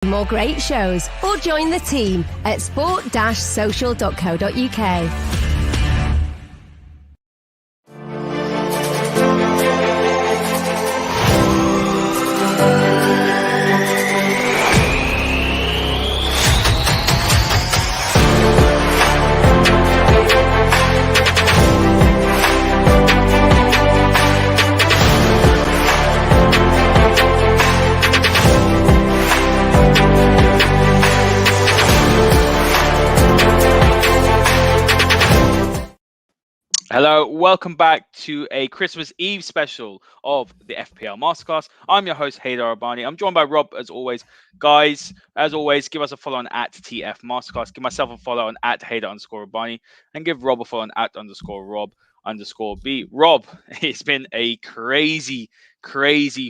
More great shows or join the team at sport-social.co.uk. Hello, welcome back to a Christmas Eve special of the FPL Masterclass. I'm your host, Haider Rubbani. I'm joined by Rob, as always. Guys, as always, give us a follow on at TF Masterclass. Give myself a follow on at Haider_Rubbani. And give Rob a follow on at _Rob_B. Rob, it's been a crazy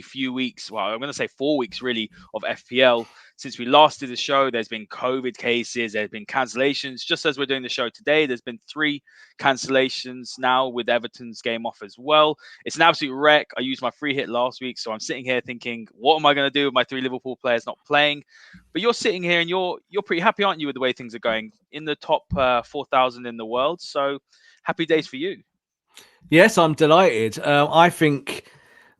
few weeks. Well, I'm going to say 4 weeks, really, of FPL. Since we last did the show, there's been COVID cases, there's been cancellations. Just as we're doing the show today, there's been 3 cancellations now with Everton's game off as well. It's an absolute wreck. I used my free hit last week, so I'm sitting here thinking, what am I going to do with my 3 Liverpool players not playing? But you're sitting here and you're pretty happy, aren't you, with the way things are going in the top 4,000 in the world? So happy days for you. Yes, I'm delighted. I think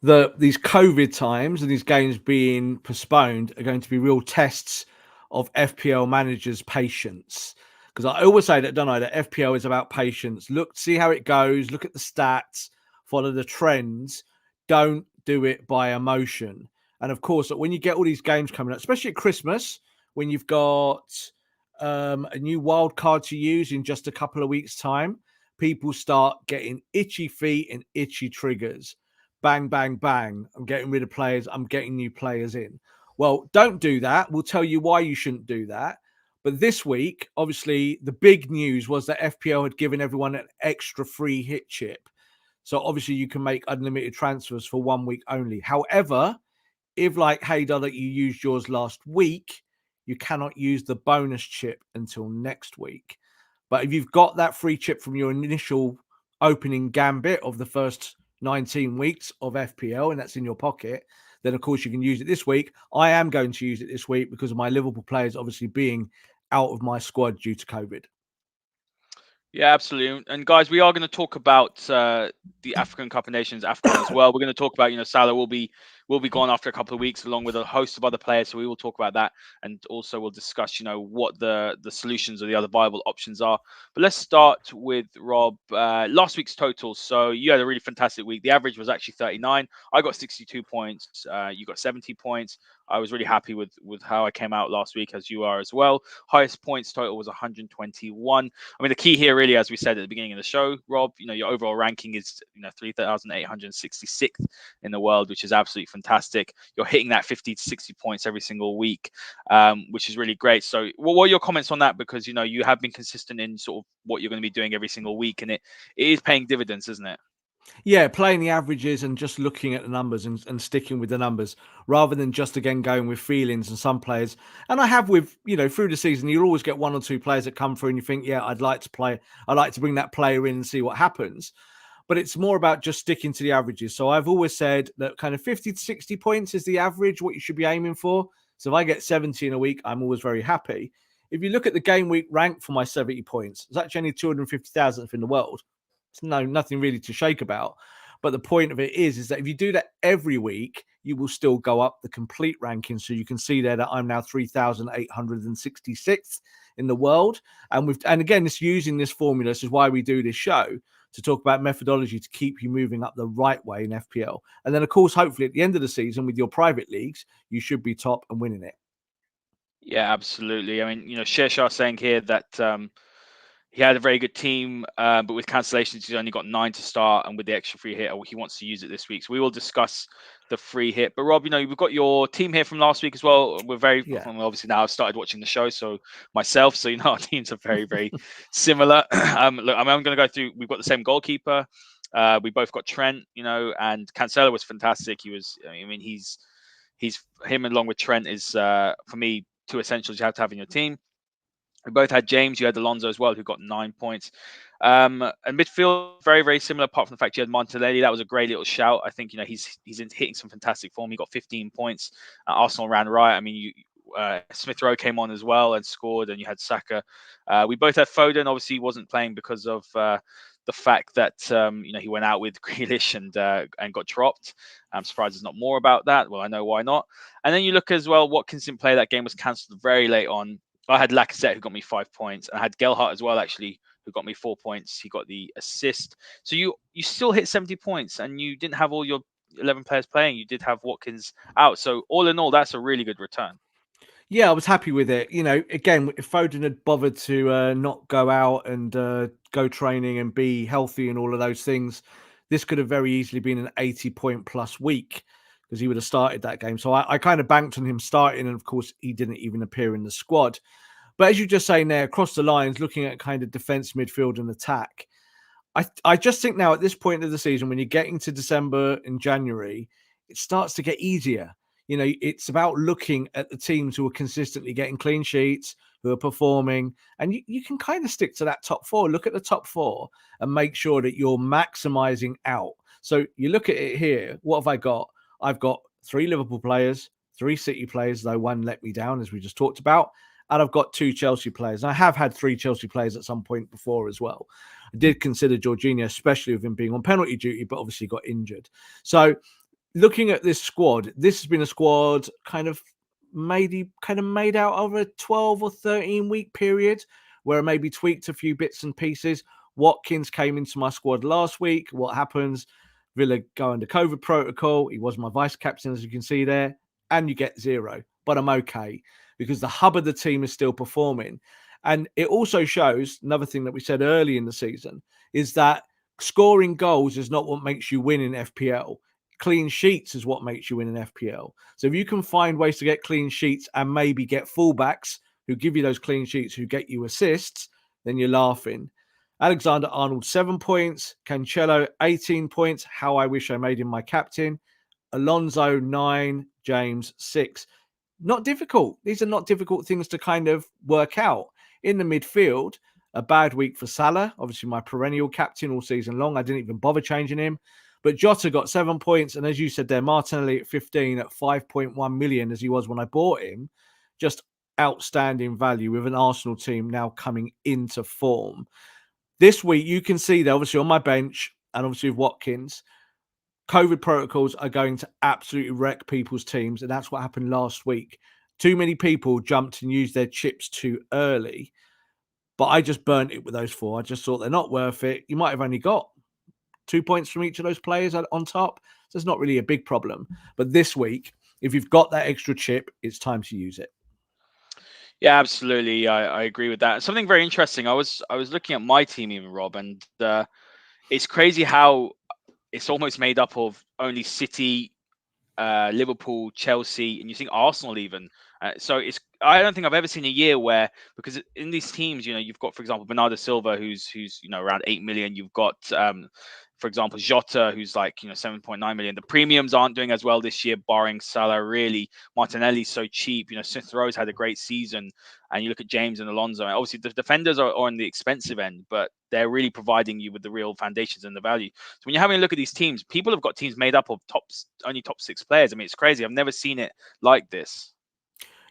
that these COVID times and these games being postponed are going to be real tests of FPL managers' patience. Because I always say that, don't I, that FPL is about patience. Look, see how it goes, look at the stats, follow the trends. Don't do it by emotion. And of course, when you get all these games coming up, especially at Christmas, when you've got a new wild card to use in just a couple of weeks' time, people start getting itchy feet and itchy triggers. Bang, bang, bang. I'm getting rid of players. I'm getting new players in. Well, don't do that. We'll tell you why you shouldn't do that. But this week, obviously, the big news was that FPL had given everyone an extra free hit chip. So obviously, you can make unlimited transfers for 1 week only. However, if like Haider that you used yours last week, you cannot use the bonus chip until next week. But if you've got that free chip from your initial opening gambit of the first 19 weeks of FPL, and that's in your pocket, then of course you can use it this week. I am going to use it this week because of my Liverpool players obviously being out of my squad due to COVID. Yeah, absolutely. And guys, we are going to talk about the African Cup of Nations, AFCON as well. We're going to talk about, Salah will be gone after a couple of weeks, along with a host of other players. So we will talk about that, and also we'll discuss, what the solutions or the other viable options are. But let's start with Rob. Last week's totals. So you had a really fantastic week. The average was actually 39. I got 62 points. You got 70 points. I was really happy with how I came out last week, as you are as well. Highest points total was 121. I mean, the key here, really, as we said at the beginning of the show, Rob, your overall ranking is 3,866th in the world, which is absolutely fantastic. You're hitting that 50 to 60 points every single week, which is really great. So what are your comments on that? Because, you have been consistent in sort of what you're going to be doing every single week, and it is paying dividends, isn't it? Yeah, playing the averages and just looking at the numbers and sticking with the numbers rather than just, again, going with feelings and some players. And I have with, through the season, you'll always get 1 or 2 players that come through and you think, yeah, I'd like to bring that player in and see what happens. But it's more about just sticking to the averages. So I've always said that kind of 50 to 60 points is the average, what you should be aiming for. So if I get 70 in a week, I'm always very happy. If you look at the game week rank for my 70 points, it's actually only 250,000th in the world. It's nothing really to shake about. But the point of it is that if you do that every week, you will still go up the complete ranking. So you can see there that I'm now 3,866th in the world. And again, it's using this formula. This is why we do this show, to talk about methodology to keep you moving up the right way in FPL. And then, of course, hopefully at the end of the season with your private leagues, you should be top and winning it. Yeah, absolutely. I mean, Shershaw saying here that he had a very good team, but with cancellations, he's only got 9 to start, and with the extra free hit, he wants to use it this week. So we will discuss the free hit. But Rob, we've got your team here from last week as well. We're obviously now I've started watching the show, so myself, so our teams are very, very similar. Look, I'm going to go through. We've got the same goalkeeper. We both got Trent, and Cancelo was fantastic. He's him along with Trent is for me 2 essentials you have to have in your team. We both had James. You had Alonso as well, who got 9 points. And midfield, very, very similar, apart from the fact you had Montelelli. That was a great little shout. I think, he's hitting some fantastic form. He got 15 points. Arsenal ran riot. I mean, Smith Rowe came on as well and scored, and you had Saka. We both had Foden. Obviously, he wasn't playing because of the fact that he went out with Grealish and got dropped. I'm surprised there's not more about that. Well, I know why not. And then you look as well, Watkins didn't play. That game was cancelled very late on. I had Lacazette, who got me 5 points. I had Gelhardt as well, actually, who got me 4 points. He got the assist. So you still hit 70 points, and you didn't have all your 11 players playing. You did have Watkins out. So all in all, that's a really good return. Yeah, I was happy with it. Again, if Foden had bothered to not go out and go training and be healthy and all of those things, this could have very easily been an 80-point plus week because he would have started that game. So I kind of banked on him starting, and of course, he didn't even appear in the squad. But as you just saying there, across the lines, looking at kind of defense, midfield, and attack, I just think now at this point of the season, when you're getting to December and January, it starts to get easier. It's about looking at the teams who are consistently getting clean sheets, who are performing, and you can kind of stick to that top four. Look at the top four and make sure that you're maximizing out. So you look at it here. What have I got? I've got 3 Liverpool players, 3 City players, though one let me down, as we just talked about. And I've got 2 Chelsea players. And I have had 3 Chelsea players at some point before as well. I did consider Jorginho, especially with him being on penalty duty, but obviously got injured. So looking at this squad, this has been a squad kind of made out over a 12 or 13 week period where I maybe tweaked a few bits and pieces. Watkins came into my squad last week. What happens? Villa go under COVID protocol. He was my vice captain, as you can see there, and you get 0. But I'm okay because the hub of the team is still performing. And it also shows another thing that we said early in the season is that scoring goals is not what makes you win in FPL. Clean sheets is what makes you win in FPL. So if you can find ways to get clean sheets and maybe get fullbacks who give you those clean sheets, who get you assists, then you're laughing. Alexander-Arnold, 7 points. Cancelo, 18 points. How I wish I made him my captain. Alonso, 9. James, 6. Not difficult. These are not difficult things to kind of work out. In the midfield, a bad week for Salah, obviously my perennial captain all season long. I didn't even bother changing him. But Jota got 7 points. And as you said there, Martinelli at 15 at 5.1 million, as he was when I bought him. Just outstanding value with an Arsenal team now coming into form. This week, you can see that obviously on my bench and obviously with Watkins, COVID protocols are going to absolutely wreck people's teams. And that's what happened last week. Too many people jumped and used their chips too early. But I just burnt it with those 4. I just thought they're not worth it. You might have only got 2 points from each of those players on top. So it's not really a big problem. But this week, if you've got that extra chip, it's time to use it. Yeah, absolutely. I agree with that. Something very interesting. I was looking at my team even, Rob, and it's crazy how it's almost made up of only City, Liverpool, Chelsea, and you think Arsenal even. So I don't think I've ever seen a year where, because in these teams, you've got, for example, Bernardo Silva, who's around 8 million. You've got, for example, Jota, who's like 7.9 million. The premiums aren't doing as well this year, barring Salah. Really, Martinelli's so cheap. Smith Rowe's had a great season, and you look at James and Alonso. And obviously, the defenders are on the expensive end, but they're really providing you with the real foundations and the value. So when you're having a look at these teams, people have got teams made up of only top 6 players. I mean, it's crazy. I've never seen it like this.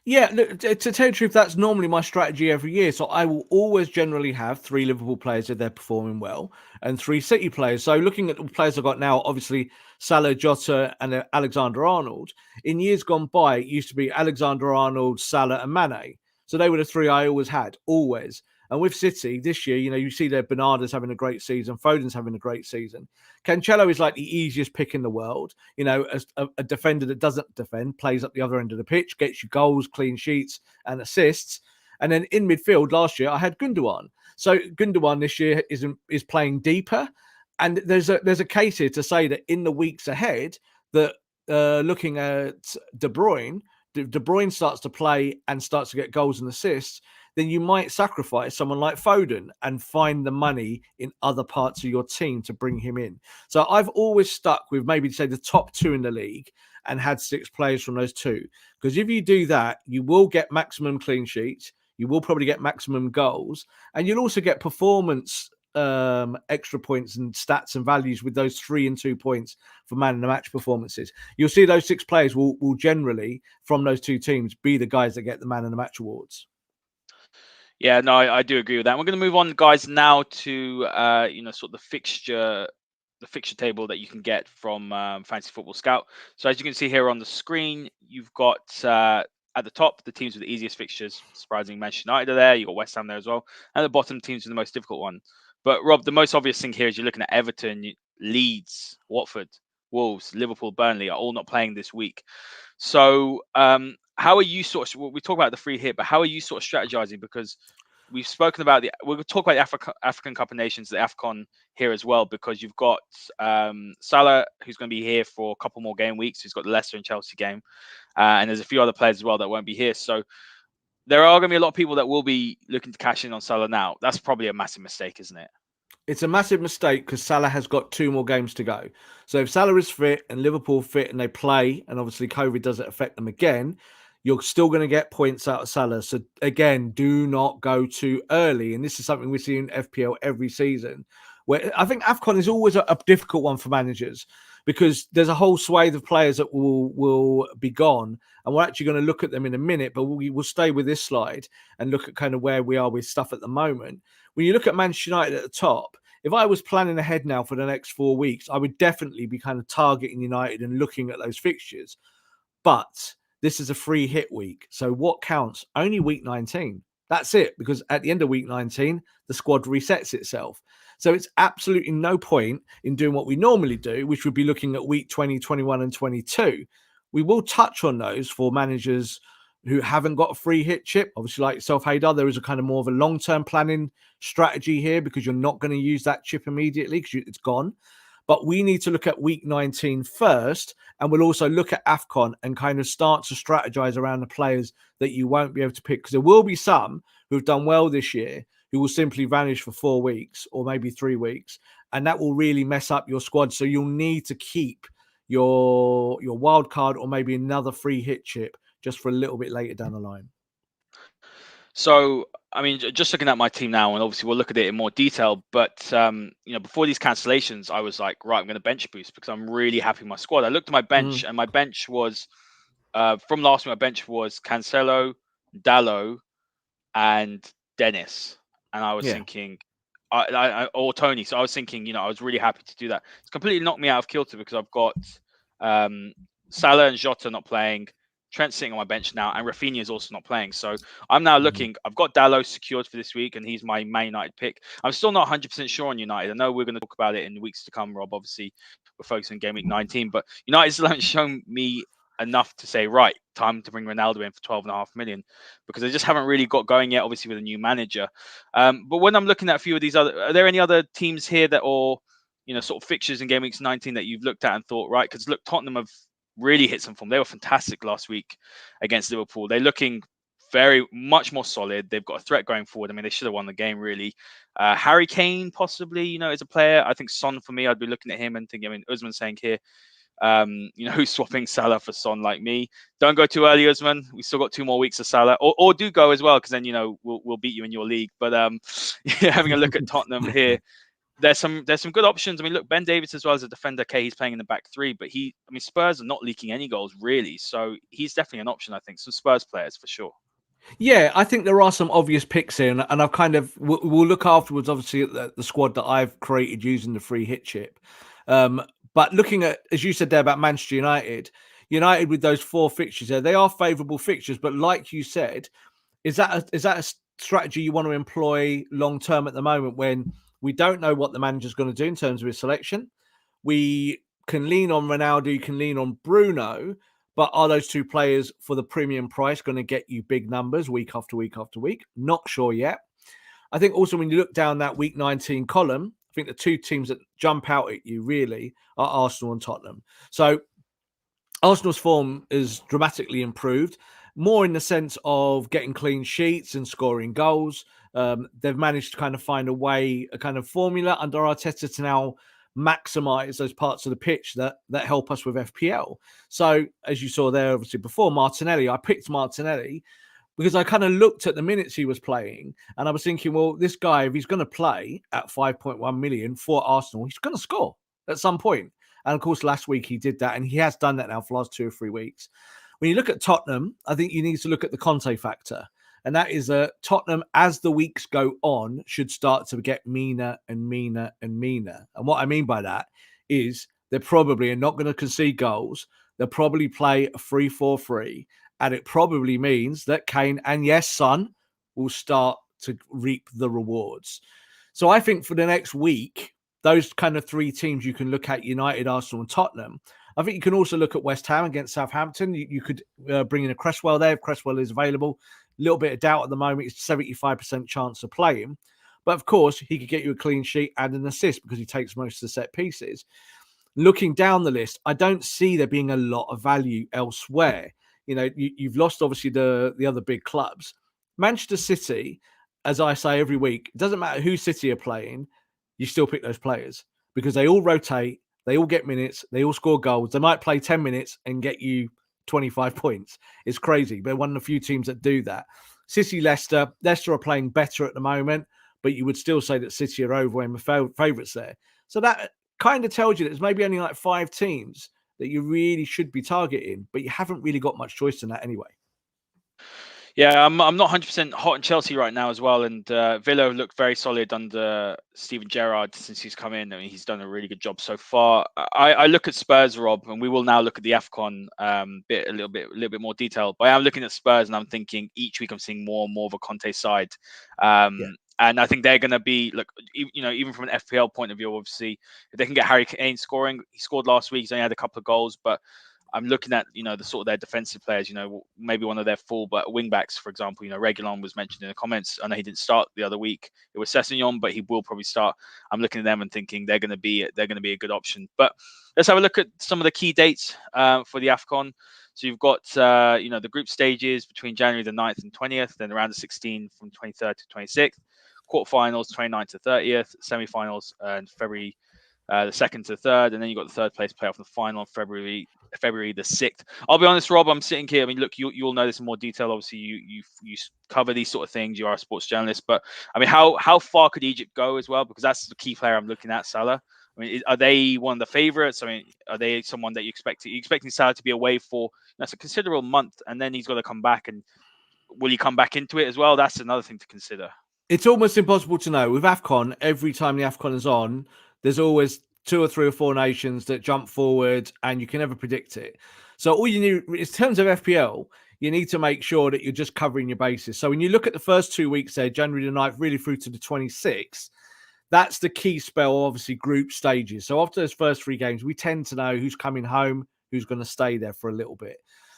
Yeah, look, to tell you the truth, that's normally my strategy every year. So I will always generally have 3 Liverpool players if they're performing well and 3 City players. So looking at the players I've got now, obviously Salah, Jota and Alexander-Arnold. In years gone by, it used to be Alexander-Arnold, Salah and Mane. So they were the 3 I always had, always. And with City this year, you see that Bernardo's having a great season. Foden's having a great season. Cancelo is like the easiest pick in the world. As a defender that doesn't defend, plays up the other end of the pitch, gets you goals, clean sheets and assists. And then in midfield last year, I had Gundogan. So Gundogan this year is playing deeper. And there's a case here to say that in the weeks ahead, that looking at De Bruyne starts to play and starts to get goals and assists, then you might sacrifice someone like Foden and find the money in other parts of your team to bring him in. So I've always stuck with maybe say the top 2 in the league and had 6 players from those 2. Because if you do that, you will get maximum clean sheets. You will probably get maximum goals. And you'll also get performance extra points and stats and values with those 3 and 2 points for man of the match performances. You'll see those 6 players will generally, from those 2 teams, be the guys that get the man of the match awards. Yeah, no, I do agree with that. We're going to move on, guys, now to sort of the fixture table that you can get from Fantasy Football Scout. So as you can see here on the screen, you've got at the top the teams with the easiest fixtures. Surprisingly, Manchester United are there. You've got West Ham there as well. And at the bottom, teams with the most difficult one. But Rob, the most obvious thing here is you're looking at Everton, Leeds, Watford, Wolves, Liverpool, Burnley are all not playing this week. So how are you we talk about the free hit, but how are you sort of strategizing? Because we've spoken about we'll talk about the African Cup of Nations, the AFCON here as well, because you've got Salah, who's going to be here for a couple more game weeks, who's got the Leicester and Chelsea game. And there's a few other players as well that won't be here. So there are going to be a lot of people that will be looking to cash in on Salah now. That's probably a massive mistake, isn't it? It's a massive mistake because Salah has got 2 more games to go. So if Salah is fit and Liverpool fit and they play, and obviously COVID doesn't affect them again, you're still going to get points out of Salah. So again, do not go too early. And this is something we see in FPL every season, where I think AFCON is always a difficult one for managers because there's a whole swathe of players that will be gone. And we're actually going to look at them in a minute, but we will stay with this slide and look at kind of where we are with stuff at the moment. When you look at Manchester United at the top, if I was planning ahead now for the next 4 weeks, I would definitely be kind of targeting United and looking at those fixtures. But this is a free hit week. So what counts? Only week 19. That's it. Because at the end of week 19, the squad resets itself. So it's absolutely no point in doing what we normally do, which would be looking at week 20, 21, and 22. We will touch on those for managers who haven't got a free hit chip. Obviously, like yourself, Haider, there is a kind of more of a long-term planning strategy here because you're not going to use that chip immediately because it's gone. But we need to look at week 19 first, and we'll also look at AFCON and kind of start to strategize around the players that you won't be able to pick, because there will be some who've done well this year who will simply vanish for 4 weeks or maybe 3 weeks, and that will really mess up your squad. So you'll need to keep your wild card or maybe another free hit chip just for a little bit later down the line. So, I mean, just looking at my team now, and obviously we'll look at it in more detail, but, before these cancellations, I was like, right, I'm going to bench boost because I'm really happy with my squad. I looked at my bench and my bench was, from last week, my bench was Cancelo, Dallo, and Dennis. And I was thinking, or Tony. So I was thinking, I was really happy to do that. It's completely knocked me out of kilter because I've got Salah and Jota not playing, Trent sitting on my bench now, and Rafinha is also not playing. So I'm now looking. I've got Dallo secured for this week, and he's my Man United pick. I'm still not 100% sure on United. I know we're going to talk about it in weeks to come, Rob. Obviously, we're focusing on Gameweek 19, but United still haven't shown me enough to say, right, time to bring Ronaldo in for 12.5 million, because they just haven't really got going yet, obviously, with a new manager. But when I'm looking at a few of these are there any other teams here that, or, sort of fixtures in Game Week 19 that you've looked at and thought, right, because look, Tottenham have really hit some form. They were fantastic last week against Liverpool. They're looking very much more solid. They've got a threat going forward. I mean, they should have won the game, really. Harry Kane, possibly, is a player. I think Son, for me, I'd be looking at him and thinking, I mean, Usman saying here, who's swapping Salah for Son like me. Don't go too early, Usman. We still got 2 more weeks of Salah. Or do go as well, because then, we'll beat you in your league. But having a look at Tottenham here, there's some good options. I mean, look, Ben Davies as well as a defender. Okay, he's playing in the back 3, but Spurs are not leaking any goals, really. So he's definitely an option, I think. Some Spurs players for sure. Yeah, I think there are some obvious picks here, and I've kind of we'll look afterwards, obviously, at the squad that I've created using the free hit chip. But looking at, as you said there about Manchester United with those 4 fixtures there, they are favourable fixtures. But like you said, is that a strategy you want to employ long term at the moment when we don't know what the manager's going to do in terms of his selection? We can lean on Ronaldo, you can lean on Bruno, but are those 2 players for the premium price going to get you big numbers week after week after week? Not sure yet. I think also when you look down that week 19 column, I think the 2 teams that jump out at you really are Arsenal and Tottenham. So Arsenal's form is dramatically improved, more in the sense of getting clean sheets and scoring goals. They've managed to kind of find a kind of formula under Arteta to now maximize those parts of the pitch that help us with FPL. So as you saw there, obviously before, Martinelli, I picked Martinelli, because I kind of looked at the minutes he was playing and I was thinking, well, this guy, if he's going to play at 5.1 million for Arsenal, he's going to score at some point. And of course, last week he did that, and he has done that now for the last 2 or 3 weeks. When you look at Tottenham, I think you need to look at the Conte factor. And that is Tottenham, as the weeks go on, should start to get meaner and meaner and meaner. And what I mean by that is they're probably not going to concede goals. They'll probably play a 3-4-3. And it probably means that Kane and, yes, Son will start to reap the rewards. So I think for the next week, those kind of 3 teams you can look at, United, Arsenal and Tottenham. I think you can also look at West Ham against Southampton. You could bring in a Cresswell there if Cresswell is available. A little bit of doubt at the moment. It's 75% chance of playing. But of course, he could get you a clean sheet and an assist because he takes most of the set pieces. Looking down the list, I don't see there being a lot of value elsewhere. You know, you've lost, obviously, the other big clubs. Manchester City, as I say every week, it doesn't matter who City are playing, you still pick those players because they all rotate, they all get minutes, they all score goals. They might play 10 minutes and get you 25 points. It's crazy, but one of the few teams that do that. City, Leicester are playing better at the moment, but you would still say that City are overwhelming favourites there. So that kind of tells you that there's maybe only like 5 teams that you really should be targeting, but you haven't really got much choice in that anyway. Yeah, I'm not 100% hot on Chelsea right now as well, and Villa looked very solid under Steven Gerrard since he's come in. I mean, he's done a really good job so far. I look at Spurs, Rob, and we will now look at the AFCON a little bit more detailed. But I'm looking at Spurs, and I'm thinking each week I'm seeing more and more of a Conte side. And I think they're going to be, look, you know, even from an FPL point of view, obviously, if they can get Harry Kane scoring, he scored last week. He's only had a couple of goals, but I'm looking at, you know, the sort of their defensive players, you know, maybe one of their full but wing backs, for example, you know, Reguilon was mentioned in the comments. I know he didn't start the other week. It was Sessegnon, but he will probably start. I'm looking at them and thinking they're going to be a good option. But let's have a look at some of the key dates for the AFCON. So you've got, you know, the group stages between January the 9th and 20th, then around the 16th from 23rd to 26th, quarterfinals 29th to 30th, semi-finals and February the 2nd to 3rd, and then you got the third place playoff in the final on February the 6th. I'll be honest, Rob, I'm sitting here. I mean, look, you'll know this in more detail. Obviously, you cover these sort of things. You are a sports journalist, but I mean, how far could Egypt go as well? Because that's the key player I'm looking at, Salah. I mean, are they one of the favourites? I mean, are they someone that you expecting Salah to be away for? That's a considerable month, and then he's got to come back. And will he come back into it as well? That's another thing to consider. It's almost impossible to know. With AFCON, every time the AFCON is on, there's always 2 or 3 or 4 nations that jump forward, and you can never predict it. So all you need, in terms of FPL, you need to make sure that you're just covering your bases. So when you look at the first 2 weeks there, January the 9th, really through to the 26th, that's the key spell, obviously, group stages. So after those first 3 games, we tend to know who's coming home, who's going to stay there for a little bit.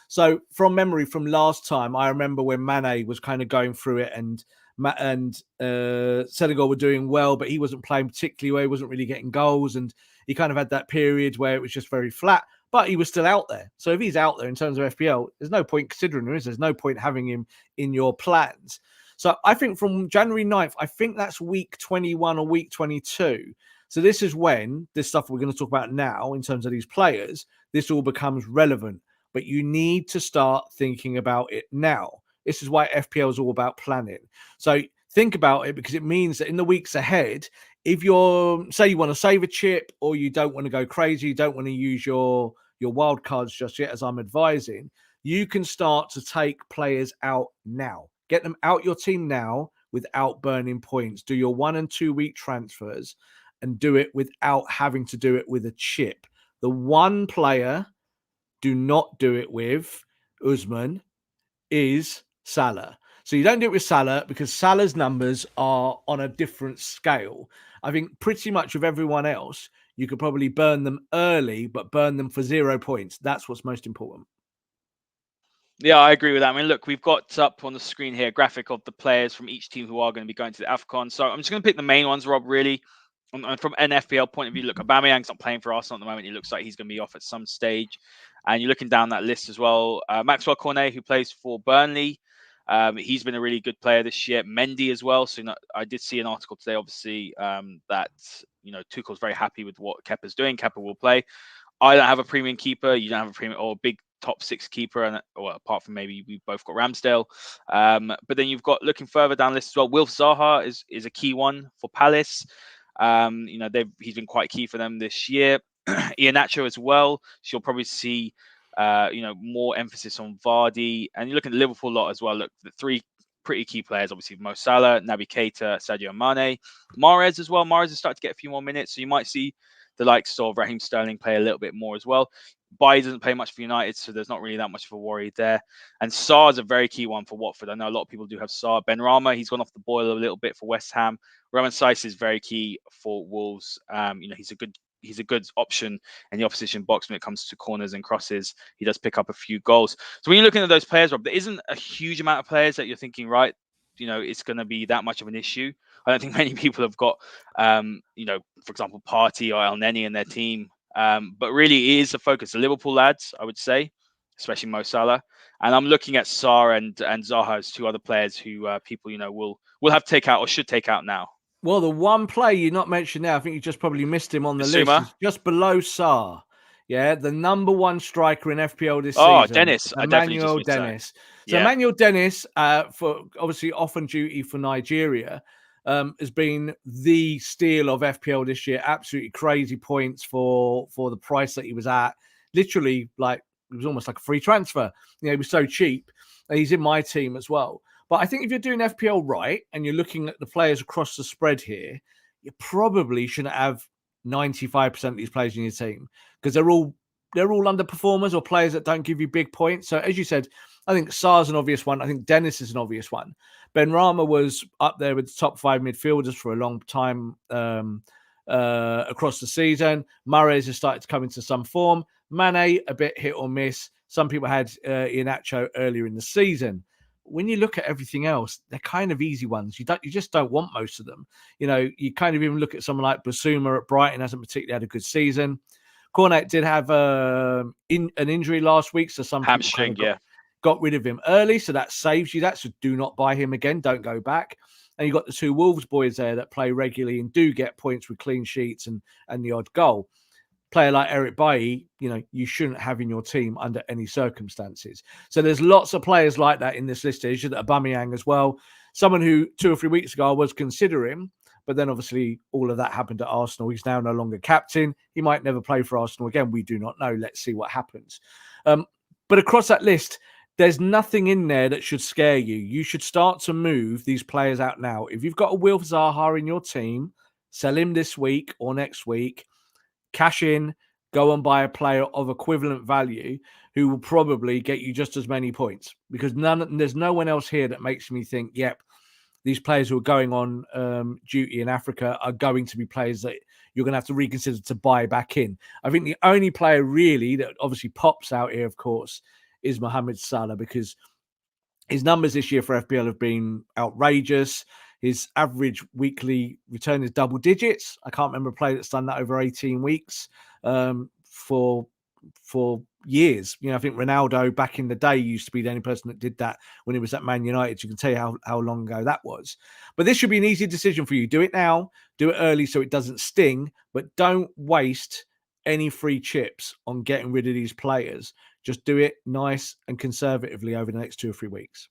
So from memory from last time, I remember when Mane was kind of going through it and Senegal were doing well, but he wasn't playing particularly well. He wasn't really getting goals, and he kind of had that period where it was just very flat, but he was still out there. So if he's out there in terms of FPL, there's no point considering him, there's no point having him in your plans. So I think from January 9th, I think that's week 21 or week 22. So this is when this stuff we're going to talk about now in terms of these players, this all becomes relevant, but you need to start thinking about it now. This is why FPL is all about planning. So think about it, because it means that in the weeks ahead, if you're, say you want to save a chip or you don't want to go crazy, you don't want to use your wild cards just yet, as I'm advising, you can start to take players out now. Get them out your team now without burning points. Do your 1 and 2 week transfers and do it without having to do it with a chip. The one player do not do it with, Usman, is Salah. So you don't do it with Salah because Salah's numbers are on a different scale. I think pretty much with everyone else, you could probably burn them early, but burn them for 0 points. That's what's most important. Yeah, I agree with that. I mean, look, we've got up on the screen here a graphic of the players from each team who are going to be going to the AFCON. So I'm just going to pick the main ones, Rob, really. And from an FPL point of view, look, Aubameyang's not playing for Arsenal at the moment. He looks like he's going to be off at some stage. And you're looking down that list as well. Maxwell Cornet, who plays for Burnley. He's been a really good player this year. Mendy as well. So I did see an article today, obviously, that, you know, Tuchel's very happy with what Kepa's doing. Kepa will play. I don't have a premium keeper. You don't have a premium or a big top 6 keeper, and well, apart from maybe we both got Ramsdale. But then you've got, looking further down the list as well, Wilf Zaha is a key one for Palace. He's been quite key for them this year. Iheanacho as well. So you'll probably see more emphasis on Vardy. And you look at the Liverpool lot as well. Look, the 3 pretty key players, obviously Mo Salah, Naby Keita, Sadio Mane, Mahrez as well. Mahrez has started to get a few more minutes, so you might see the likes of Raheem Sterling play a little bit more as well. Bailly doesn't play much for United, so there's not really that much of a worry there. And Sarr is a very key one for Watford. I know a lot of people do have Sarr. Ben-Rama, he's gone off the boil a little bit for West Ham. Roman Saiss is very key for Wolves. He's a good option in the opposition box when it comes to corners and crosses. He does pick up a few goals. So when you're looking at those players, Rob, there isn't a huge amount of players that you're thinking, right, it's going to be that much of an issue. I don't think many people have got, for example, Partey or El Neni in their team. But really, it is the focus. The Liverpool lads, I would say, especially Mo Salah. And I'm looking at Sarr and Zaha as 2 other players who people, will have to take out or should take out now. Well, the one player you're not mentioned now, I think you just probably missed him on the Bissouma list, is just below Sarr. Yeah, the number 1 striker in FPL this season. Dennis. Emmanuel Dennis. So Emmanuel Dennis, for obviously off on duty for Nigeria, has been the steal of FPL this year. Absolutely crazy points for the price that he was at. Literally, like, it was almost like a free transfer. He was so cheap. He's in my team as well. But I think if you're doing FPL right and you're looking at the players across the spread here, you probably shouldn't have 95% of these players in your team, because they're all underperformers or players that don't give you big points. So as you said, I think Sarr's an obvious one. I think Dennis is an obvious one. Ben-Rama was up there with the top 5 midfielders for a long time across the season. Mahrez has started to come into some form. Mane, a bit hit or miss. Some people had Iheanacho earlier in the season. When you look at everything else, they're kind of easy ones. You just don't want most of them. You kind of even look at someone like Bissouma at Brighton, hasn't particularly had a good season. Cornet did have an injury last week, so some hamstring, people got rid of him early, so that saves you that. So do not buy him again. Don't go back. And you've got the 2 Wolves boys there that play regularly and do get points with clean sheets and the odd goal. Player like Eric Bailly, you shouldn't have in your team under any circumstances. So there's lots of players like that in this list. There's Aubameyang as well. Someone who 2 or 3 weeks ago I was considering, but then obviously all of that happened at Arsenal. He's now no longer captain. He might never play for Arsenal again. We do not know. Let's see what happens. But across that list, there's nothing in there that should scare you. You should start to move these players out now. If you've got a Wilf Zaha in your team, sell him this week or next week. Cash in, go and buy a player of equivalent value who will probably get you just as many points, because there's no one else here that makes me think, yep, these players who are going on duty in Africa are going to be players that you're going to have to reconsider to buy back in. I think the only player really that obviously pops out here, of course, is Mohamed Salah, because his numbers this year for FPL have been outrageous. His average weekly return is double digits. I can't remember a player that's done that over 18 weeks for years. I think Ronaldo back in the day used to be the only person that did that when he was at Man United. So you can tell you how long ago that was. But this should be an easy decision for you. Do it now. Do it early so it doesn't sting. But don't waste any free chips on getting rid of these players. Just do it nice and conservatively over the next 2 or 3 weeks.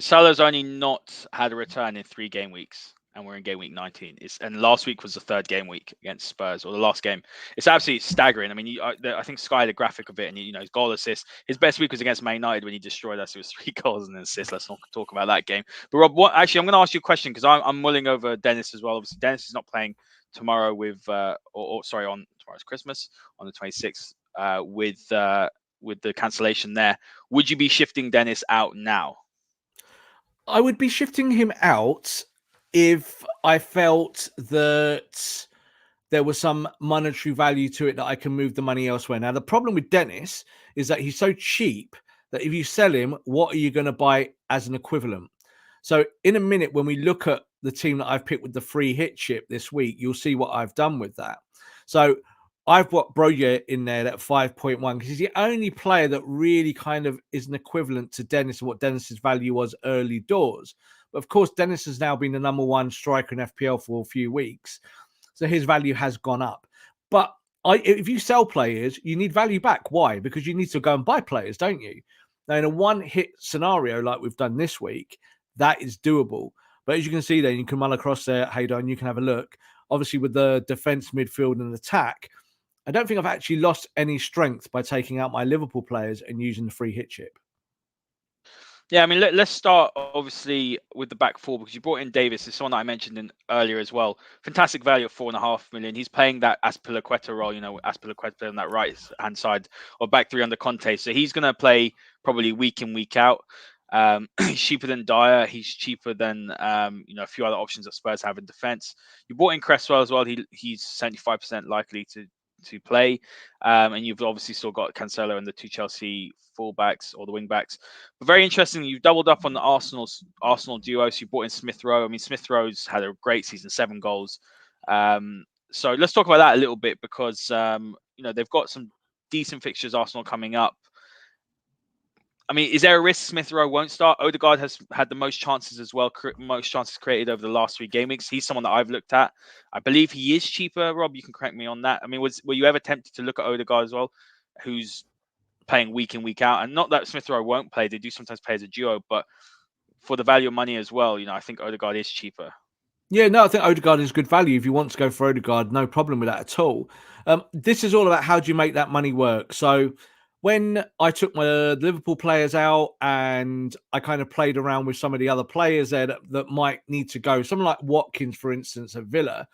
Salah's only not had a return in 3 game weeks, and we're in game week 19. And last week was the 3rd game week against Spurs, or the last game. It's absolutely staggering. I mean, I think Sky had a graphic of it, and his goal assist. His best week was against Man United when he destroyed us. It was 3 goals and an assist. Let's not talk about that game. But Rob, I'm going to ask you a question, because I'm mulling over Dennis as well. Obviously, Dennis is not playing tomorrow on tomorrow's Christmas on the 26th with the cancellation there. Would you be shifting Dennis out now? I would be shifting him out if I felt that there was some monetary value to it, that I can move the money elsewhere. Now, the problem with Dennis is that he's so cheap that if you sell him, what are you going to buy as an equivalent? So in a minute, when we look at the team that I've picked with the free hit chip this week, you'll see what I've done with that. So I've got Broja in there at 5.1, because he's the only player that really kind of is an equivalent to Dennis and what Dennis's value was early doors. But of course, Dennis has now been the number 1 striker in FPL for a few weeks, so his value has gone up. But if you sell players, you need value back. Why? Because you need to go and buy players, don't you? Now, in a one-hit scenario like we've done this week, that is doable. But as you can see there, you can run across there, Haider, and you can have a look. Obviously, with the defence, midfield, and attack, I don't think I've actually lost any strength by taking out my Liverpool players and using the free hit chip. Yeah, I mean, let's start obviously with the back four, because you brought in Davis. It's someone that I mentioned earlier as well. Fantastic value of 4.5 million. He's playing that Azpilicueta role, Azpilicueta on that right hand side or back three under Conte. So he's going to play probably week in, week out. He's cheaper than Dyer. He's cheaper than a few other options that Spurs have in defence. You brought in Cresswell as well. He's 75% likely to play, and you've obviously still got Cancelo and the two Chelsea fullbacks or the wing backs. But very interesting, you've doubled up on the Arsenal duo. So you brought in Smith Rowe. I mean, Smith Rowe's had a great season, 7 goals. So let's talk about that a little bit, because they've got some decent fixtures, Arsenal, coming up. I mean, is there a risk Smith Rowe won't start? Odegaard has had the most chances as well, most chances created over the last 3 game weeks. He's someone that I've looked at. I believe he is cheaper. Rob, you can correct me on that. I mean, were you ever tempted to look at Odegaard as well, who's playing week in, week out? And not that Smith Rowe won't play. They do sometimes play as a duo, but for the value of money as well, I think Odegaard is cheaper. Yeah, no, I think Odegaard is good value. If you want to go for Odegaard, no problem with that at all. This is all about how do you make that money work. So when I took my Liverpool players out and I kind of played around with some of the other players there that might need to go, someone like Watkins, for instance, at Villa,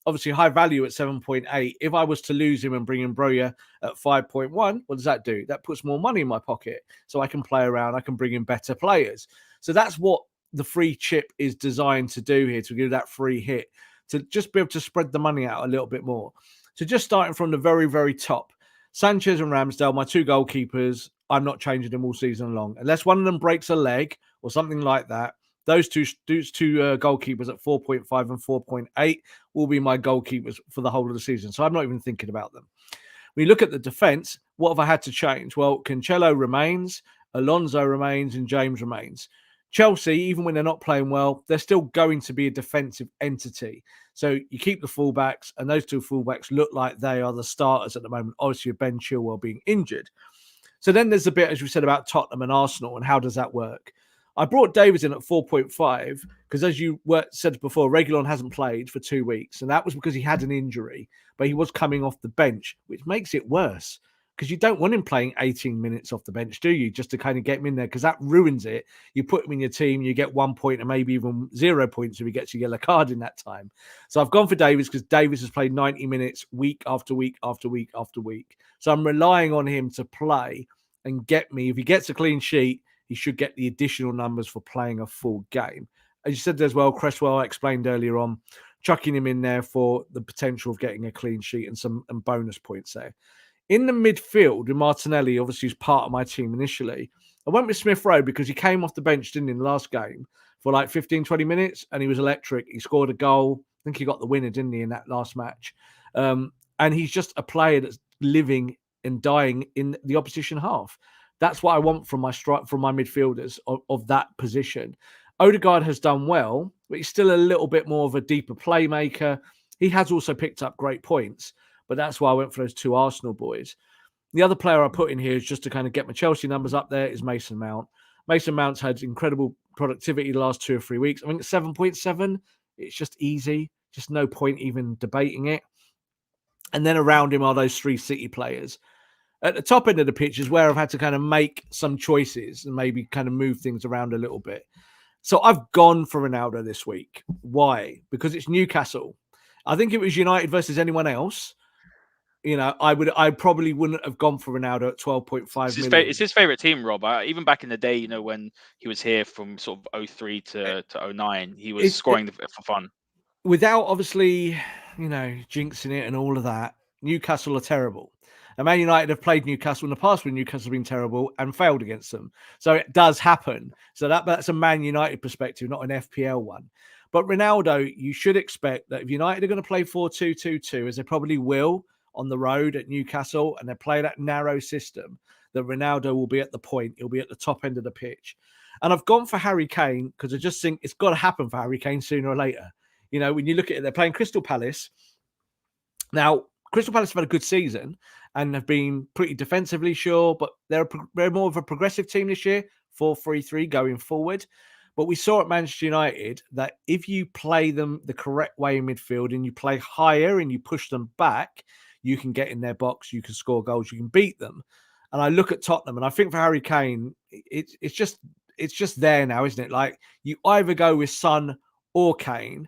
obviously high value at 7.8. If I was to lose him and bring in Broja at 5.1, what does that do? That puts more money in my pocket. So I can play around, I can bring in better players. So that's what the free chip is designed to do here, to give that free hit, to just be able to spread the money out a little bit more. So just starting from the very, very top, Sanchez and Ramsdale, my 2 goalkeepers, I'm not changing them all season long. Unless one of them breaks a leg or something like that, those two goalkeepers at 4.5 and 4.8 will be my goalkeepers for the whole of the season. So I'm not even thinking about them. When you look at the defence, what have I had to change? Well, Cancelo remains, Alonso remains, and James remains. Chelsea, even when they're not playing well, they're still going to be a defensive entity. So you keep the fullbacks, and those 2 fullbacks look like they are the starters at the moment, obviously with Ben Chilwell being injured. So then there's a bit, as we said, about Tottenham and Arsenal, and how does that work? I brought Davis in at 4.5 because, as you said before, Reguilon hasn't played for 2 weeks, and that was because he had an injury, but he was coming off the bench, which makes it worse. Because you don't want him playing 18 minutes off the bench, do you? Just to kind of get him in there, because that ruins it. You put him in your team, you get 1 point and maybe even 0 points if he gets a yellow card in that time. So I've gone for Davis because Davis has played 90 minutes week after week after week after week. So I'm relying on him to play and get me. If he gets a clean sheet, he should get the additional numbers for playing a full game. As you said as well, Cresswell, I explained earlier on, chucking him in there for the potential of getting a clean sheet and some bonus points there. In the midfield, with Martinelli, obviously, who's part of my team initially, I went with Smith Rowe because he came off the bench, didn't he, in the last game for like 15, 20 minutes, and he was electric. He scored a goal. I think he got the winner, didn't he, in that last match? And he's just a player that's living and dying in the opposition half. That's what I want from my midfielders of that position. Odegaard has done well, but he's still a little bit more of a deeper playmaker. He has also picked up great points. But that's why I went for those 2 Arsenal boys. The other player I put in here is just to kind of get my Chelsea numbers up there is Mason Mount. Mason Mount's had incredible productivity the last 2 or 3 weeks. I think 7.7, it's just easy. Just no point even debating it. And then around him are those 3 City players. At the top end of the pitch is where I've had to kind of make some choices and maybe kind of move things around a little bit. So I've gone for Ronaldo this week. Why? Because it's Newcastle. I think it was United versus anyone else. I probably wouldn't have gone for Ronaldo at 12.5 million. It's his favorite team, Rob. Even back in the day, when he was here from sort of 03 to 09, he was scoring for fun. Without obviously, jinxing it and all of that, Newcastle are terrible. And Man United have played Newcastle in the past when Newcastle have been terrible and failed against them. So it does happen. So that's a Man United perspective, not an FPL one. But Ronaldo, you should expect that if United are going to play 4-2-2-2, as they probably will, on the road at Newcastle, and they play that narrow system, that Ronaldo will be at the point. He'll be at the top end of the pitch. And I've gone for Harry Kane because I just think it's got to happen for Harry Kane sooner or later. When you look at it, they're playing Crystal Palace. Now, Crystal Palace have had a good season and have been pretty defensively sure, but they're more of a progressive team this year, 4-3-3 going forward. But we saw at Manchester United that if you play them the correct way in midfield and you play higher and you push them back, you can get in their box, you can score goals, you can beat them. And I look at Tottenham and I think for Harry Kane, it's just there now, isn't it? Like you either go with Son or Kane,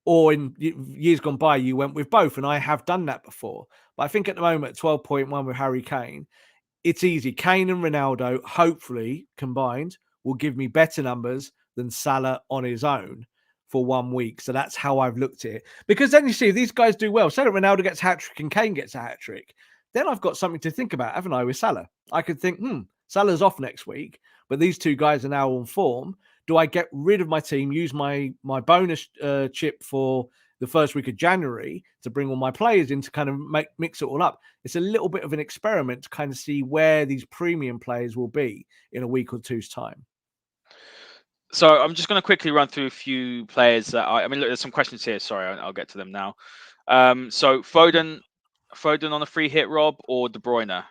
or in years gone by, you went with both. And I have done that before. But I think at the moment, 12.1 with Harry Kane, it's easy. Kane and Ronaldo, hopefully combined, will give me better numbers than Salah on his own for 1 week. So that's how I've looked at it. Because then you see, if these guys do well, say that Ronaldo gets a hat-trick and Kane gets a hat-trick, then I've got something to think about, haven't I, with Salah? I could think, Salah's off next week, but these two guys are now on form. Do I get rid of my team, use my bonus chip for the first week of January to bring all my players in to kind of mix it all up? It's a little bit of an experiment to kind of see where these premium players will be in a week or two's time. So I'm just going to quickly run through a few players that I mean, look, there's some questions here. Sorry, I'll get to them now. So Foden on a free hit, Rob, or De Bruyne?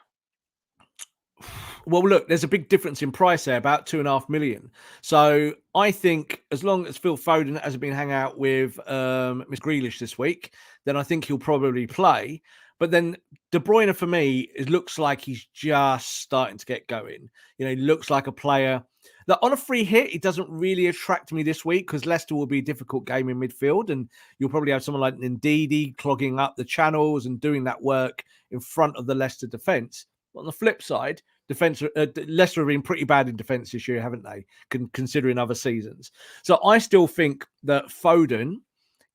Well, look, there's a big difference in price there, about 2.5 million. So I think as long as Phil Foden hasn't been hanging out with Miss Grealish this week, then I think he'll probably play. But then De Bruyne, for me, it looks like he's just starting to get going. You know, he looks like a player that on a free hit, it doesn't really attract me this week because Leicester will be a difficult game in midfield. And you'll probably have someone like Ndidi clogging up the channels and doing that work in front of the Leicester defence. On the flip side, Leicester have been pretty bad in defence this year, haven't they? Considering other seasons. So I still think that Foden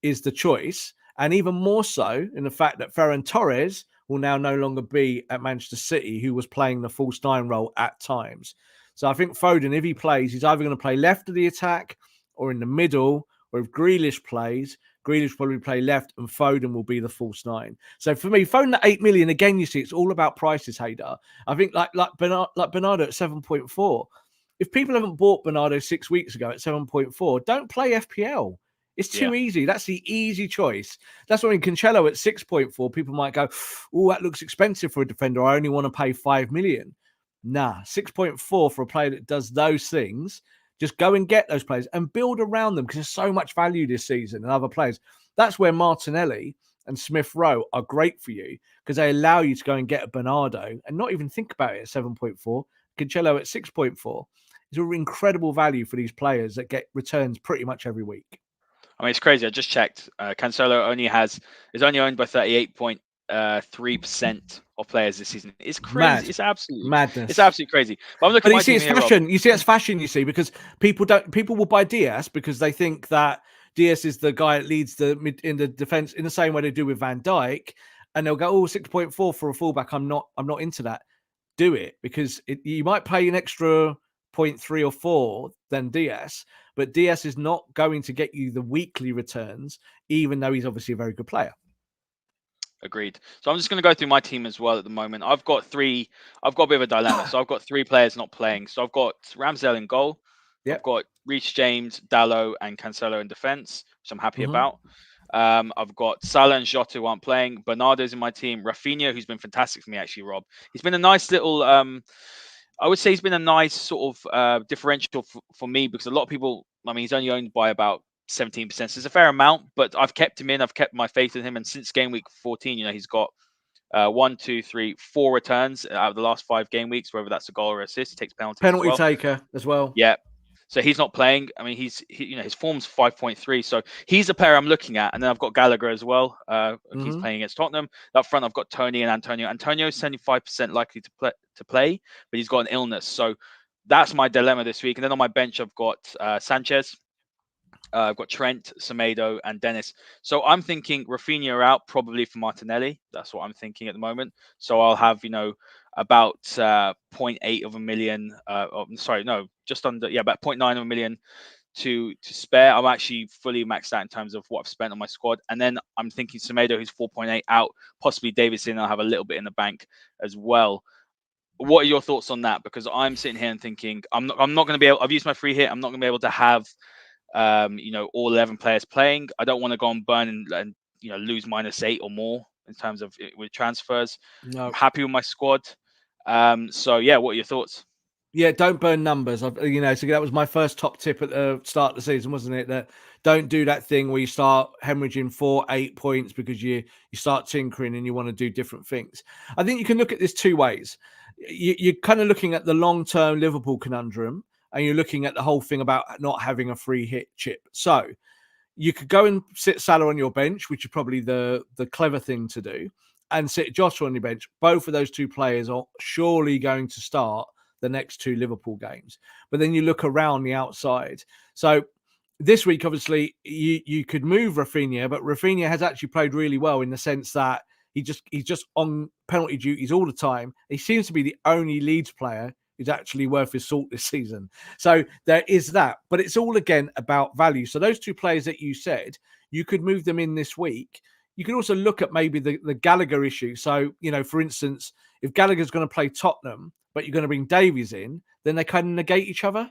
is the choice. And even more so in the fact that Ferran Torres will now no longer be at Manchester City, who was playing the false nine role at times. So I think Foden, if he plays, he's either going to play left of the attack or in the middle, or if Grealish plays, Grealish will probably play left and Foden will be the false nine. So for me, Foden at 8 million, again, you see, it's all about prices, Haider. I think like Bernardo at 7.4. If people haven't bought Bernardo 6 weeks ago at 7.4, don't play FPL. It's too easy. That's the easy choice. That's why in Cancelo at 6.4, people might go, oh, that looks expensive for a defender. I only want to pay 5 million. Nah, 6.4 for a player that does those things. Just go and get those players and build around them because there's so much value this season and other players. That's where Martinelli and Smith Rowe are great for you because they allow you to go and get a Bernardo and not even think about it at 7.4. Cancelo at 6.4 is an incredible value for these players that get returns pretty much every week. I mean, it's crazy. I just checked. Cancelo is only owned by 38.3% of players this season. It's crazy. Mad. It's absolutely madness. It's absolutely crazy. But I'm looking. But you see, it's fashion. You see, it's fashion. You see, because people will buy Diaz because they think that Diaz is the guy that leads in the defense in the same way they do with Van Dijk, and they'll go, 6.4 for a fullback. I'm not into that. Do it because you might pay an extra 0.3 or 4 than Diaz, but Diaz is not going to get you the weekly returns, even though he's obviously a very good player. Agreed. So I'm just going to go through my team as well at the moment. I've got a bit of a dilemma. So I've got 3 players not playing. So I've got Ramsdale in goal. Yep. I've got Reece James, Dalot, and Cancelo in defense, which I'm happy about. I've got Salah and Jota who aren't playing. Bernardo's in my team. Rafinha, who's been fantastic for me, actually, Rob. He's been a nice little... I would say he's been a nice sort of differential for me because a lot of people, I mean, he's only owned by about 17%. So it's a fair amount, but I've kept him in. I've kept my faith in him. And since game week 14, he's got 4 returns out of the last 5 game weeks, whether that's a goal or assist. He takes penalties. Penalty taker as well. Yeah. So he's not playing. I mean, his form's 5.3. So he's a player I'm looking at. And then I've got Gallagher as well. He's playing against Tottenham. Up front, I've got Tony and Antonio. Antonio is 75% likely to play, but he's got an illness. So that's my dilemma this week. And then on my bench, I've got Sanchez. I've got Trent, Semedo, and Dennis. So I'm thinking Rafinha out probably for Martinelli. That's what I'm thinking at the moment. So I'll have, about 0.8 of a million. Just under, about 0.9 of a million to spare. I'm actually fully maxed out in terms of what I've spent on my squad. And then I'm thinking Semedo, who's 4.8 out, possibly Davidson. I'll have a little bit in the bank as well. What are your thoughts on that? Because I'm sitting here and thinking I'm not going to be able. I've used my free hit. I'm not going to be able to have all 11 players playing. I don't want to go and burn and lose -8 or more in terms of with transfers. No. I'm happy with my squad. So yeah, what are your thoughts? Yeah, don't burn numbers. So that was my first top tip at the start of the season, wasn't it? That don't do that thing where you start hemorrhaging 4-8 points because you start tinkering and you want to do different things. I think you can look at this two ways. You're kind of looking at the long-term Liverpool conundrum, and you're looking at the whole thing about not having a free hit chip. So you could go and sit Salah on your bench, which is probably the clever thing to do, and sit Jota on your bench. Both of those two players are surely going to start the next two Liverpool games. But then you look around the outside. So this week, obviously, you could move Rafinha, but Rafinha has actually played really well in the sense that he's just on penalty duties all the time. He seems to be the only Leeds player who's actually worth his salt this season. So there is that. But it's all, again, about value. So those two players that you said, you could move them in this week. You can also look at maybe the Gallagher issue. So, for instance, if Gallagher's going to play Tottenham, but you're going to bring Davies in, then they kind of negate each other.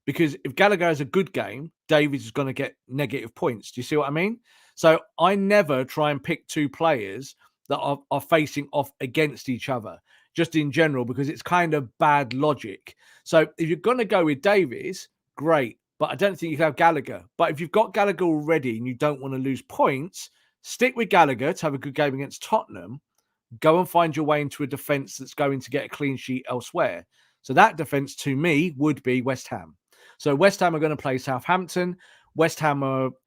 Because if Gallagher has a good game, Davies is going to get negative points. Do you see what I mean? So I never try and pick two players that are facing off against each other, just in general, because it's kind of bad logic. So if you're going to go with Davies, great. But I don't think you can have Gallagher. But if you've got Gallagher already and you don't want to lose points, stick with Gallagher to have a good game against Tottenham. Go and find your way into a defence that's going to get a clean sheet elsewhere. So that defence, to me, would be West Ham. So West Ham are going to play Southampton. West Ham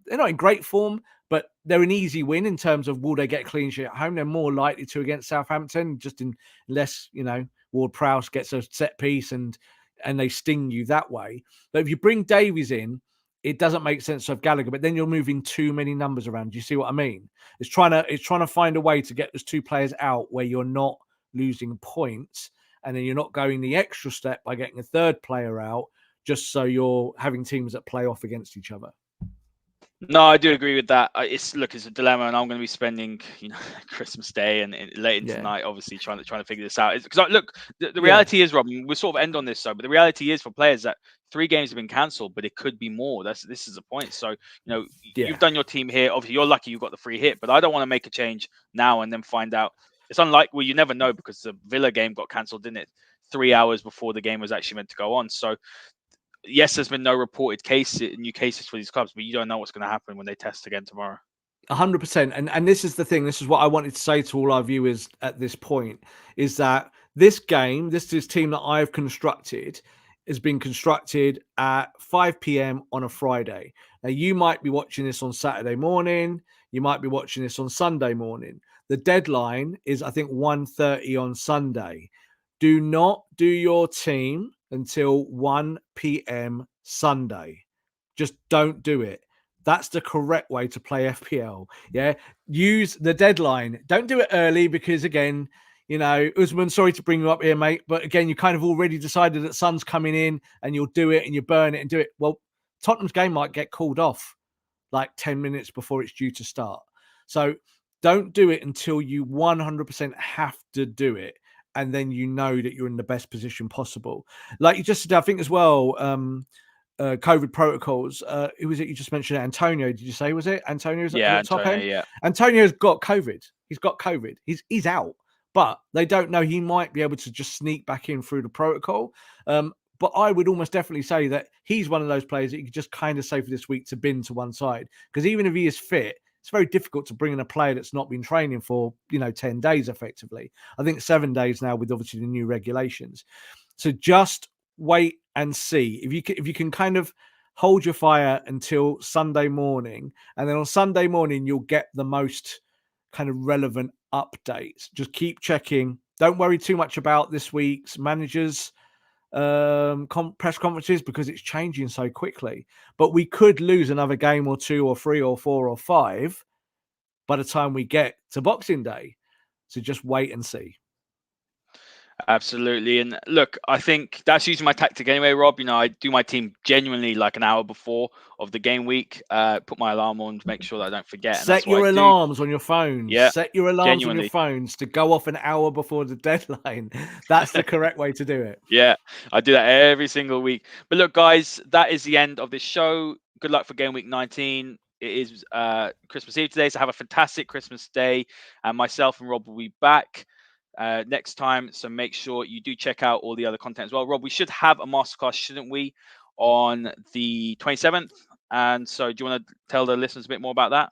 they're not in great form, but they're an easy win in terms of will they get a clean sheet at home? They're more likely to against Southampton, just unless, Ward-Prowse gets a set piece and they sting you that way. But if you bring Davies in, it doesn't make sense to have Gallagher, but then you're moving too many numbers around. Do you see what I mean? It's trying to find a way to get those two players out where you're not losing points, and then you're not going the extra step by getting a third player out, just so you're having teams that play off against each other. No, I do agree with that. It's a dilemma, and I'm going to be spending, Christmas Day and late into tonight, obviously trying to figure this out. Because look, the reality is, Rob, we'll sort of end on this, but the reality is for players that 3 games have been cancelled, but it could be more. This is the point. So you've done your team here. Obviously, you're lucky you got the free hit, but I don't want to make a change now and then find out. It's unlikely. Well, you never know because the Villa game got cancelled, didn't it? 3 hours before the game was actually meant to go on. So yes, there's been no reported new cases for these clubs, but you don't know what's going to happen when they test again tomorrow. 100%. And this is the thing. This is what I wanted to say to all our viewers at this point, is that this game, this team that I've constructed, has been constructed at 5 p.m. on a Friday. Now, you might be watching this on Saturday morning. You might be watching this on Sunday morning. The deadline is, I think, 1:30 on Sunday. Do not do your team until 1 p.m. Sunday. Just don't do it. That's the correct way to play FPL. Yeah. Use the deadline. Don't do it early because, again, Usman, sorry to bring you up here, mate. But again, you kind of already decided that Son's coming in and you'll do it and you burn it and do it. Well, Tottenham's game might get called off like 10 minutes before it's due to start. So don't do it until you 100% have to do it. And then that you're in the best position possible. Like you just said, I think as well, COVID protocols. Who was it you just mentioned? Antonio, did you say? Was it Antonio's at the top end? Yeah. Antonio's got COVID. He's got COVID. He's out. But they don't know. He might be able to just sneak back in through the protocol. But I would almost definitely say that he's one of those players that you could just kind of say for this week to bin to one side. Because even if he is fit, it's very difficult to bring in a player that's not been training for, 10 days effectively. I think 7 days now with obviously the new regulations. So just wait and see. If you can kind of hold your fire until Sunday morning, and then on Sunday morning, you'll get the most kind of relevant updates. Just keep checking. Don't worry too much about this week's managers' press conferences because it's changing so quickly. But we could lose another game or 2 or 3 or 4 or 5 by the time we get to Boxing Day. So just wait and see. Absolutely. And look, I think that's usually my tactic anyway, Rob. I do my team genuinely like an hour before of the game week. Put my alarm on to make sure that I don't forget. Set your alarms on your phones. Yeah, set your alarms on your phones to go off an hour before the deadline. That's the correct way to do it. Yeah, I do that every single week. But look, guys, that is the end of this show. Good luck for game week 19. it is Christmas Eve today, so have a fantastic Christmas day. And myself and Rob will be back next time, so make sure you do check out all the other content as well. Rob, we should have a masterclass, shouldn't we, on the 27th? And so do you want to tell the listeners a bit more about that?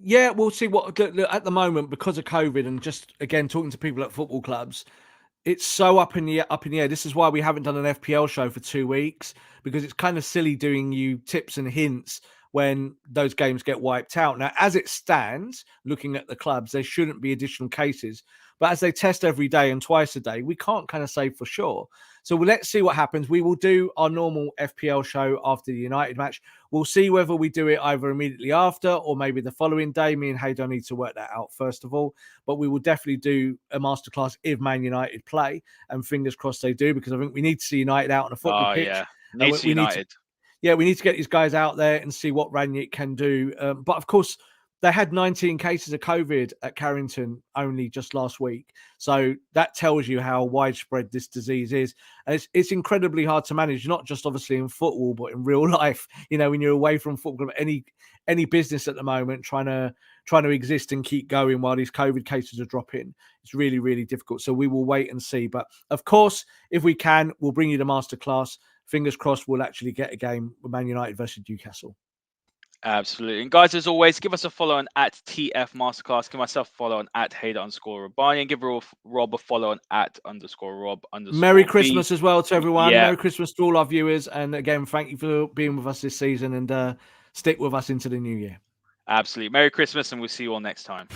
Yeah, we'll see what at the moment, because of COVID and just again talking to people at football clubs, it's so up in the air. This is why we haven't done an FPL show for 2 weeks, because it's kind of silly doing you tips and hints when those games get wiped out. Now, as it stands, looking at the clubs, there shouldn't be additional cases. But as they test every day and twice a day, we can't kind of say for sure. So let's see what happens. We will do our normal FPL show after the United match. We'll see whether we do it either immediately after or maybe the following day. Me and Haider need to work that out first of all. But we will definitely do a masterclass if Man United play. And fingers crossed they do, because I think we need to see United out on a football pitch. Yeah, need to see United. We need to get these guys out there and see what Rangnick can do. But of course, they had 19 cases of COVID at Carrington only just last week. So that tells you how widespread this disease is. And it's incredibly hard to manage, not just obviously in football, but in real life. You know, when you're away from football, any business at the moment, trying to exist and keep going while these COVID cases are dropping, it's really, really difficult. So we will wait and see. But of course, if we can, we'll bring you the masterclass. Fingers crossed we'll actually get a game with Man United versus Newcastle. Absolutely. And guys, as always, give us a follow on at TF Masterclass. Give myself a follow on at Haider_Rubbani, and give Rob a follow on at _Rob_. Merry Christmas as well to everyone. Yeah. Merry Christmas to all our viewers. And again, thank you for being with us this season, and stick with us into the new year. Absolutely. Merry Christmas, and we'll see you all next time.